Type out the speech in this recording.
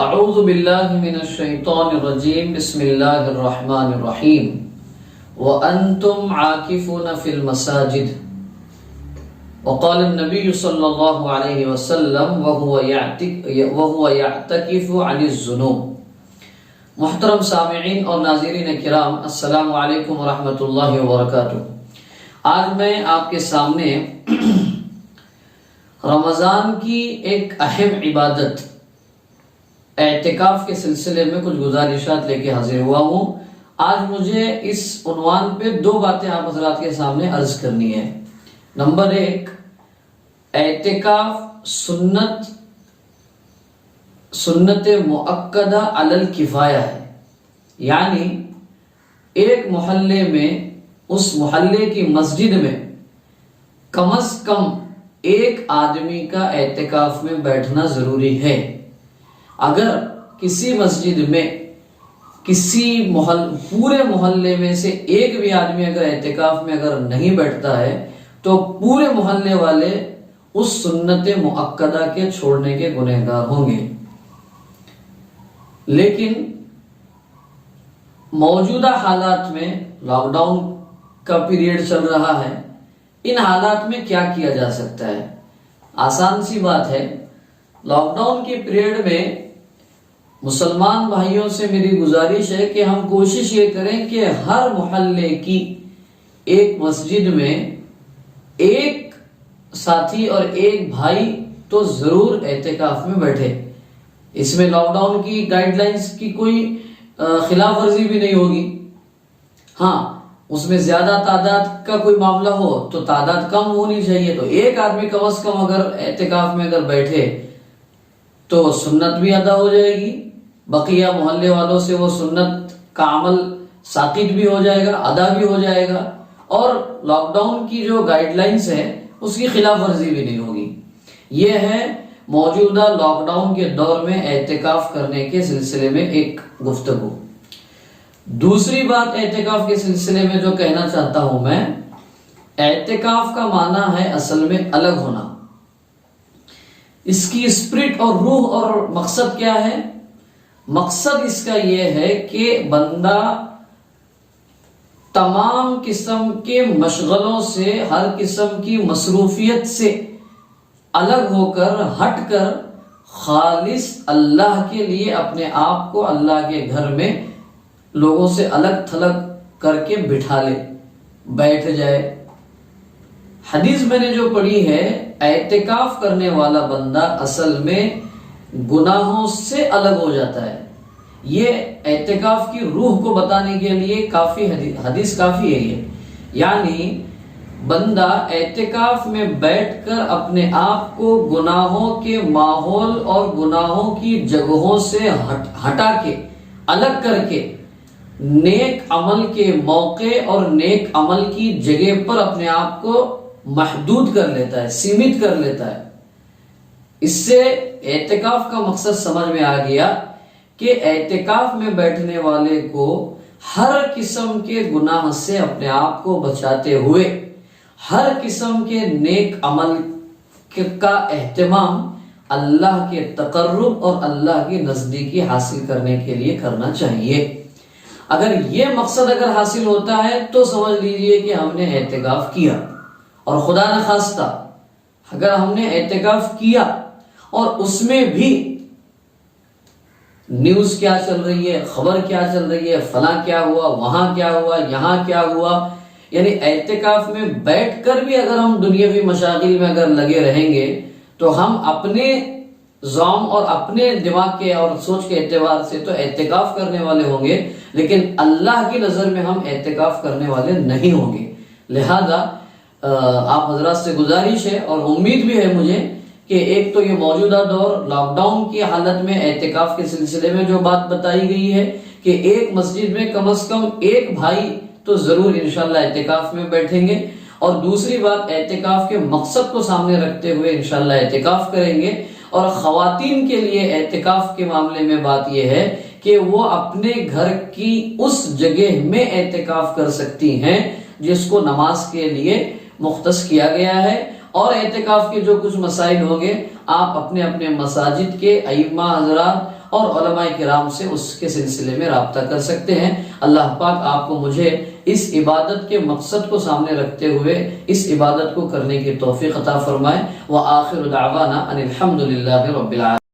اعوذ باللہ من الشیطان الرجیم بسم اللہ الرحمن الرحیم وانتم عاکفون فی المساجد وقال النبی صلی اللہ علیہ وسلم وهو يعتکف عن الذنوب۔ محترم سامعین اور ناظرین کرام، السلام علیکم ورحمۃ اللہ وبرکاتہ۔ آج میں آپ کے سامنے رمضان کی ایک اہم عبادت اعتکاف کے سلسلے میں کچھ گزارشات لے کے حاضر ہوا ہوں۔ آج مجھے اس عنوان پہ دو باتیں آپ حضرات کے سامنے عرض کرنی ہے۔ نمبر ایک، اعتکاف سنت مؤکدہ علی الکفایہ ہے، یعنی ایک محلے میں، اس محلے کی مسجد میں کم از کم ایک آدمی کا اعتکاف میں بیٹھنا ضروری ہے۔ اگر کسی مسجد میں پورے محلے میں سے ایک بھی آدمی اگر اعتکاف میں اگر نہیں بیٹھتا ہے تو پورے محلے والے اس سنت مؤکدہ کے چھوڑنے کے گنہگار ہوں گے۔ لیکن موجودہ حالات میں لاک ڈاؤن کا پیریڈ چل رہا ہے، ان حالات میں کیا کیا جا سکتا ہے؟ آسان سی بات ہے۔ لاک ڈاؤن کے پیریڈ میں مسلمان بھائیوں سے میری گزارش ہے کہ ہم کوشش یہ کریں کہ ہر محلے کی ایک مسجد میں ایک ساتھی اور ایک بھائی تو ضرور اعتکاف میں بیٹھے۔ اس میں لاک ڈاؤن کی گائیڈ لائنز کی کوئی خلاف ورزی بھی نہیں ہوگی۔ ہاں، اس میں زیادہ تعداد کا کوئی معاملہ ہو تو تعداد کم ہونی چاہیے، تو ایک آدمی کم از کم اگر اعتکاف میں اگر بیٹھے تو سنت بھی ادا ہو جائے گی، بقیہ محلے والوں سے وہ سنت کا عمل ساقط بھی ہو جائے گا، ادا بھی ہو جائے گا، اور لاک ڈاؤن کی جو گائیڈ لائنز ہیں اس کی خلاف ورزی بھی نہیں ہوگی۔ یہ ہے موجودہ لاک ڈاؤن کے دور میں اعتکاف کرنے کے سلسلے میں ایک گفتگو۔ دوسری بات اعتکاف کے سلسلے میں جو کہنا چاہتا ہوں میں، اعتکاف کا معنی ہے اصل میں الگ ہونا۔ اس کی اسپرٹ اور روح اور مقصد کیا ہے؟ مقصد اس کا یہ ہے کہ بندہ تمام قسم کے مشغلوں سے، ہر قسم کی مصروفیت سے الگ ہو کر، ہٹ کر، خالص اللہ کے لیے اپنے آپ کو اللہ کے گھر میں لوگوں سے الگ تھلگ کر کے بٹھا لے، بیٹھ جائے۔ حدیث میں نے جو پڑھی ہے، اعتکاف کرنے والا بندہ اصل میں گناہوں سے الگ ہو جاتا ہے۔ یہ اعتکاف کی روح کو بتانے کے لیے کافی حدیث کافی ہے یہ، یعنی بندہ اعتکاف میں بیٹھ کر اپنے آپ کو گناہوں کے ماحول اور گناہوں کی جگہوں سے ہٹا کے، الگ کر کے، نیک عمل کے موقع اور نیک عمل کی جگہ پر اپنے آپ کو محدود کر لیتا ہے، سیمت کر لیتا ہے۔ اس سے اعتکاف کا مقصد سمجھ میں آ گیا کہ اعتکاف میں بیٹھنے والے کو ہر قسم کے گناہ سے اپنے آپ کو بچاتے ہوئے ہر قسم کے نیک عمل کا اہتمام اللہ کے تقرب اور اللہ کی نزدیکی حاصل کرنے کے لیے کرنا چاہیے۔ اگر یہ مقصد اگر حاصل ہوتا ہے تو سمجھ لیجئے کہ ہم نے اعتکاف کیا۔ اور خدا نخواستہ اگر ہم نے اعتکاف کیا اور اس میں بھی نیوز کیا چل رہی ہے، خبر کیا چل رہی ہے، فلاں کیا ہوا، وہاں کیا ہوا، یہاں کیا ہوا، یعنی اعتکاف میں بیٹھ کر بھی اگر ہم دنیاوی مشاغل میں اگر لگے رہیں گے تو ہم اپنے ذوم اور اپنے دماغ کے اور سوچ کے اعتبار سے تو اعتکاف کرنے والے ہوں گے، لیکن اللہ کی نظر میں ہم اعتکاف کرنے والے نہیں ہوں گے۔ لہذا آپ حضرات سے گزارش ہے اور امید بھی ہے مجھے کہ ایک تو یہ موجودہ دور لاک ڈاؤن کی حالت میں اعتکاف کے سلسلے میں جو بات بتائی گئی ہے کہ ایک مسجد میں کم از کم ایک بھائی تو ضرور انشاءاللہ اعتکاف میں بیٹھیں گے، اور دوسری بات اعتکاف کے مقصد کو سامنے رکھتے ہوئے انشاءاللہ اعتکاف کریں گے۔ اور خواتین کے لیے اعتکاف کے معاملے میں بات یہ ہے کہ وہ اپنے گھر کی اس جگہ میں اعتکاف کر سکتی ہیں جس کو نماز کے لیے مختص کیا گیا ہے، اور اعتکاف کے جو کچھ مسائل ہوں گے آپ اپنے اپنے مساجد کے ائمہ حضرات اور علماء کرام سے اس کے سلسلے میں رابطہ کر سکتے ہیں۔ اللہ پاک آپ کو مجھے اس عبادت کے مقصد کو سامنے رکھتے ہوئے اس عبادت کو کرنے کی توفیق عطا فرمائے۔ وآخر دعوانا ان الحمد للہ رب العالمین۔